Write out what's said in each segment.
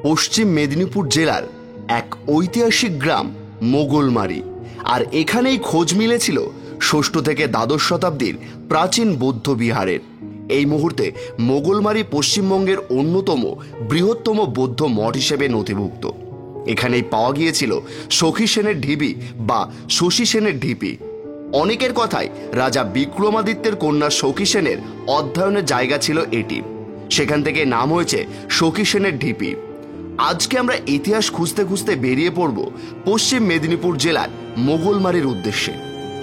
পশ্চিম মেদিনীপুর জেলার এক ঐতিহাসিক গ্রাম মোগলমারি, আর এখানেই খোঁজ মিলেছিল ষষ্ঠ থেকে দ্বাদশ শতাব্দীর প্রাচীন বৌদ্ধ বিহারের। এই মুহূর্তে মোগলমারি পশ্চিমবঙ্গের অন্যতম বৃহত্তম বৌদ্ধ মঠ হিসেবে নথিভুক্ত। এখানেই পাওয়া গিয়েছিল সখী সেনের ঢিবি বা শশী সেনের ঢিবি। অনেকের কথায় রাজা বিক্রমাদিত্যের কন্যা সখী সেনের অধ্যয়নের জায়গা ছিল এটি। সেখান থেকে নাম হয়েছে সখী সেনের ঢিবি। আজকে আমরা ইতিহাস খুঁজতে খুঁজতে বেরিয়ে পড়ব পশ্চিম মেদিনীপুর জেলার মোগলমারির উদ্দেশ্যে।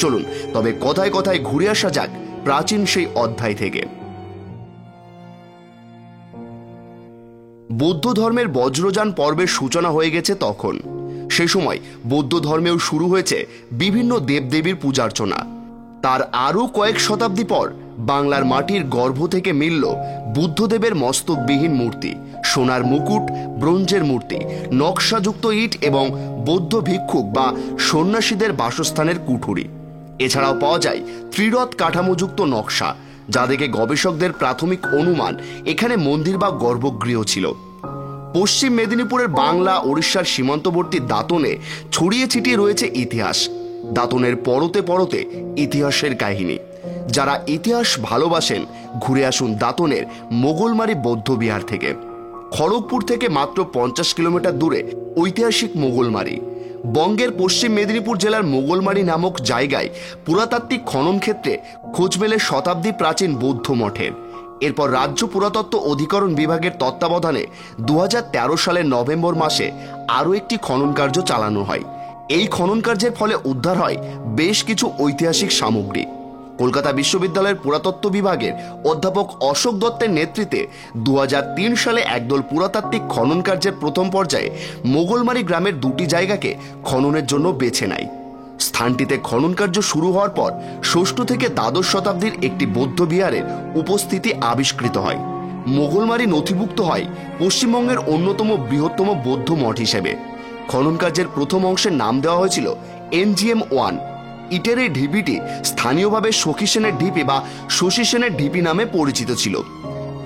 চলুন তবে কথায় কথায় ঘুরে আসা যাক প্রাচীন সেই অধ্যায় থেকে। বৌদ্ধ ধর্মের বজ্রযান পর্বের সূচনা হয়ে গেছে তখন। সে সময় বৌদ্ধ ধর্মেও শুরু হয়েছে বিভিন্ন দেবদেবীর পূজার্চনা। তার আরও কয়েক শতাব্দী পর বাংলার মাটির গর্ভ থেকে মিলল বুদ্ধদেবের মস্তকবিহীন মূর্তি, সোনার মুকুট, ব্রোঞ্জের মূর্তি, নকশাযুক্ত ইট এবং বৌদ্ধ ভিক্ষুক বা সন্ন্যাসীদের বাসস্থানের কুঠুরি। এছাড়াও পাওয়া যায় ত্রিরথ কাঠামোযুক্ত নকশা, যা দেখে গবেষকদের প্রাথমিক অনুমান এখানে মন্দির বা গর্ভগৃহ ছিল। পশ্চিম মেদিনীপুরের বাংলা ওড়িশার সীমান্তবর্তী দাঁতনে ছড়িয়ে ছিটিয়ে রয়েছে ইতিহাস। দাঁতনের পরতে পরতে ইতিহাসের কাহিনী। যারা ইতিহাস ভালোবাসেন ঘুরে আসুন দাঁতনের মোগলমারি বৌদ্ধ বিহার থেকে। খড়গপুর থেকে মাত্র 50 কিলোমিটার দূরে ঐতিহাসিক মোগলমারি। বঙ্গের পশ্চিম মেদিনীপুর জেলার মোগলমারি নামক জায়গায় পুরাতাত্ত্বিক খনন ক্ষেত্রে খোঁজ মেলে শতাব্দী প্রাচীন বৌদ্ধ মঠের। এরপর রাজ্য পুরাতত্ত্ব অধিকরণ বিভাগের তত্ত্বাবধানে 2013 সালের নভেম্বর মাসে আরও একটি খনন কার্য চালানো হয়। এই খনন কার্যের ফলে উদ্ধার হয় বেশ কিছু ঐতিহাসিক সামগ্রী। কলকাতা বিশ্ববিদ্যালয়ের পুরাতত্ত্ব বিভাগের অধ্যাপক অশোক দত্তের নেতৃত্বে 2003 সালে একদল পুরাতাত্ত্বিক খনন কার্যের প্রথম পর্যায়ে মোগলমারি গ্রামের দুটি জায়গাকে খননের জন্য বেছে নেয়। স্থানটিতে খনন কার্য শুরু হওয়ার পর ষষ্ঠ থেকে দ্বাদশ শতাব্দীর একটি বৌদ্ধ বিহারের উপস্থিতি আবিষ্কৃত হয়। মোগলমারি নথিভুক্ত হয় পশ্চিমবঙ্গের অন্যতম বৃহত্তম বৌদ্ধ মঠ হিসেবে। খনন কার্যের প্রথম অংশের নাম দেওয়া হয়েছিল NGM-1। ইটের এই ঢিবিটি স্থানীয়ভাবে সখী সেনের ঢিবি বা শশী সেনের ঢিবি নামে পরিচিত ছিল।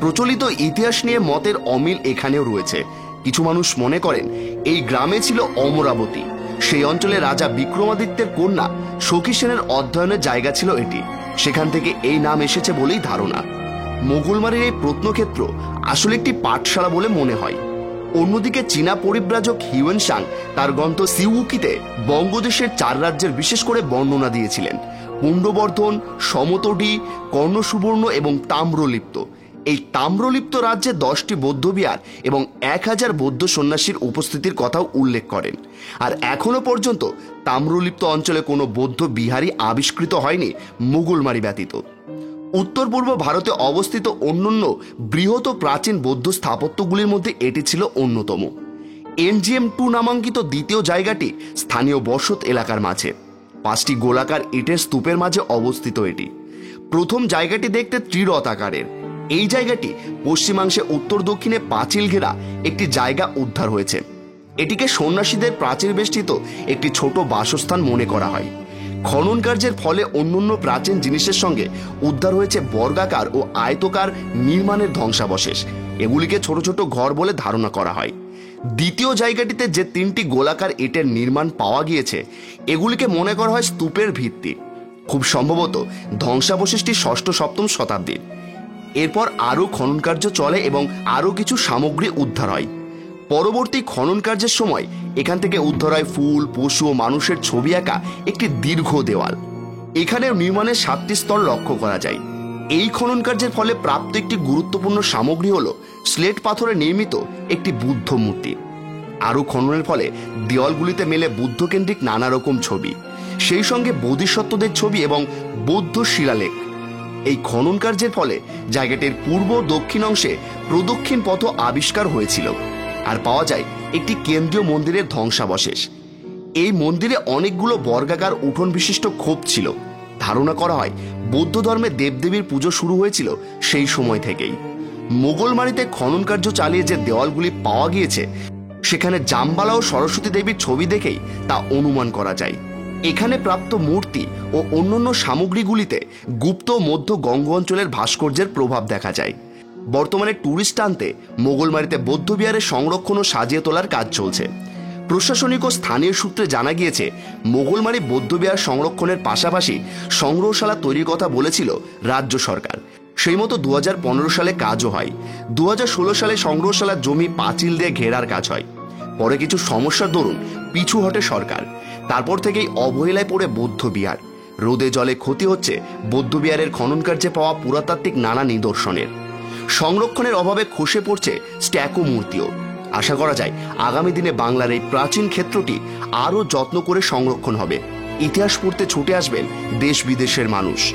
প্রচলিত ইতিহাস নিয়ে মতের অমিল এখানেও রয়েছে। কিছু মানুষ মনে করেন এই গ্রামে ছিল অমরাবতী। সেই অঞ্চলে রাজা বিক্রমাদিত্যের কন্যা সখী সেনের অধ্যয়নের জায়গা ছিল এটি। সেখান থেকে এই নাম এসেছে বলেই ধারণা। মোগলমারির এই প্রত্নক্ষেত্র আসলে একটি পাঠশালা বলে মনে হয়। অন্যদিকে চীনা পরিব্রাজক হিউয়েন সাং তার গ্রন্থ সিউকিতে বঙ্গদেশের 4 রাজ্যের বিশেষ করে বর্ণনা দিয়েছিলেন: পুণ্ডবর্ধন, সমতডি, কর্ণসুবর্ণ এবং তাম্রলিপ্ত। এই তাম্রলিপ্ত রাজ্যে 10টি বৌদ্ধবিহার এবং 1000 বৌদ্ধ সন্ন্যাসীর উপস্থিতির কথাও উল্লেখ করেন। আর এখনো পর্যন্ত তাম্রলিপ্ত অঞ্চলে কোনো বৌদ্ধ বিহারই আবিষ্কৃত হয়নি মোগলমারি ব্যতীত। উত্তর পূর্ব ভারতে অবস্থিত অন্যান্য বৃহৎ প্রাচীন বৌদ্ধ স্থাপত্যগুলির মধ্যে এটি ছিল অন্যতম। NGM-2 নামাঙ্কিত দ্বিতীয় জায়গাটি স্থানীয় বসত এলাকার মাঝে 5টি গোলাকার ইটের স্তূপের মাঝে অবস্থিত। এটি প্রথম জায়গাটি দেখতে ত্রিরথ আকারের। এই জায়গাটি পশ্চিমাংশে উত্তর দক্ষিণে পাঁচিল ঘেরা একটি জায়গা উদ্ধার হয়েছে। এটিকে সন্ন্যাসীদের প্রাচীর বেষ্টিত একটি ছোট বাসস্থান মনে করা হয়। খনন কার্যের ফলে অন্যান্য প্রাচীন জিনিসের সঙ্গে উদ্ধার হয়েছে বর্গাকার ও আয়তকার নির্মাণের ধ্বংসাবশেষ। এগুলিকে ছোট ছোট ঘর বলে ধারণা করা হয়। দ্বিতীয় জায়গাটিতে যে 3টি গোলাকার ইটের নির্মাণ পাওয়া গিয়েছে, এগুলিকে মনে করা হয় স্তূপের ভিত্তি। খুব সম্ভবত ধ্বংসাবশেষটি 6ষ্ঠ-7ম শতাব্দীর। এরপর আরও খনন কার্য চলে এবং আরও কিছু সামগ্রী উদ্ধার হয়। পরবর্তী খনন কার্যের সময় এখান থেকে উদ্ধার হয় ফুল, পশু ও মানুষের ছবি আঁকা একটি দীর্ঘ দেওয়াল। এখানে নির্মাণের 7টি স্তর লক্ষ্য করা যায়। এই খনন কার্যের ফলে প্রাপ্ত একটি গুরুত্বপূর্ণ সামগ্রী হল স্লেট পাথরে নির্মিত একটি বুদ্ধ মূর্তি। আরও খননের ফলে দেওয়ালগুলিতে মেলে বুদ্ধকেন্দ্রিক নানা রকম ছবি, সেই সঙ্গে বোধিসত্ত্বদের ছবি এবং বৌদ্ধ শিলালেখ। এই খনন কার্যের ফলে জায়গাটির পূর্ব দক্ষিণ অংশে প্রদক্ষিণ পথ আবিষ্কার হয়েছিল। আর পাওয়া যায় একটি কেন্দ্রীয় মন্দিরের ধ্বংসাবশেষ। এই মন্দিরে অনেকগুলো বর্গাকার উঠোন বিশিষ্ট খোপ ছিল। ধারণা করা হয় বৌদ্ধ ধর্মে দেবদেবীর পুজো শুরু হয়েছিল সেই সময় থেকেই। মোগলমারিতে খনন কার্য চালিয়ে যে দেওয়ালগুলি পাওয়া গিয়েছে, সেখানে জাম্বালা ও সরস্বতী দেবীর ছবি দেখেই তা অনুমান করা যায়। এখানে প্রাপ্ত মূর্তি ও অন্যান্য সামগ্রীগুলিতে গুপ্ত মধ্য গঙ্গ অঞ্চলের ভাস্কর্যের প্রভাব দেখা যায়। বর্তমানে ট্যুরিস্ট আনতে মোগলমারিতে বৌদ্ধবিহারের সংরক্ষণ ও সাজিয়ে তোলার কাজ চলছে। প্রশাসনিক ও স্থানীয় সূত্রে জানা গিয়েছে, মোগলমারি বৌদ্ধবিহার সংরক্ষণের পাশাপাশি সংগ্রহশালা তৈরির কথা বলেছিল রাজ্য সরকার। সেই মতো 2015 সালে কাজও হয়। 2016 সালে সংগ্রহশালার জমি পাঁচিল দিয়ে ঘেরার কাজ হয়। পরে কিছু সমস্যার দরুন পিছু হটে সরকার। তারপর থেকেই অবহেলায় পড়ে বৌদ্ধবিহার। রোদে জলে ক্ষতি হচ্ছে বৌদ্ধবিহারের খনন কার্যে পাওয়া পুরাতাত্ত্বিক নানা নিদর্শনের। সংরক্ষণের অভাবে খসে পড়ছে স্ট্যাকু মূর্তিও। আশা করা যায় আগামী দিনে বাংলার এই প্রাচীন ক্ষেত্রটি আরও যত্ন করে সংরক্ষণ হবে। ইতিহাস পড়তে ছুটে আসবেন দেশ বিদেশের মানুষ।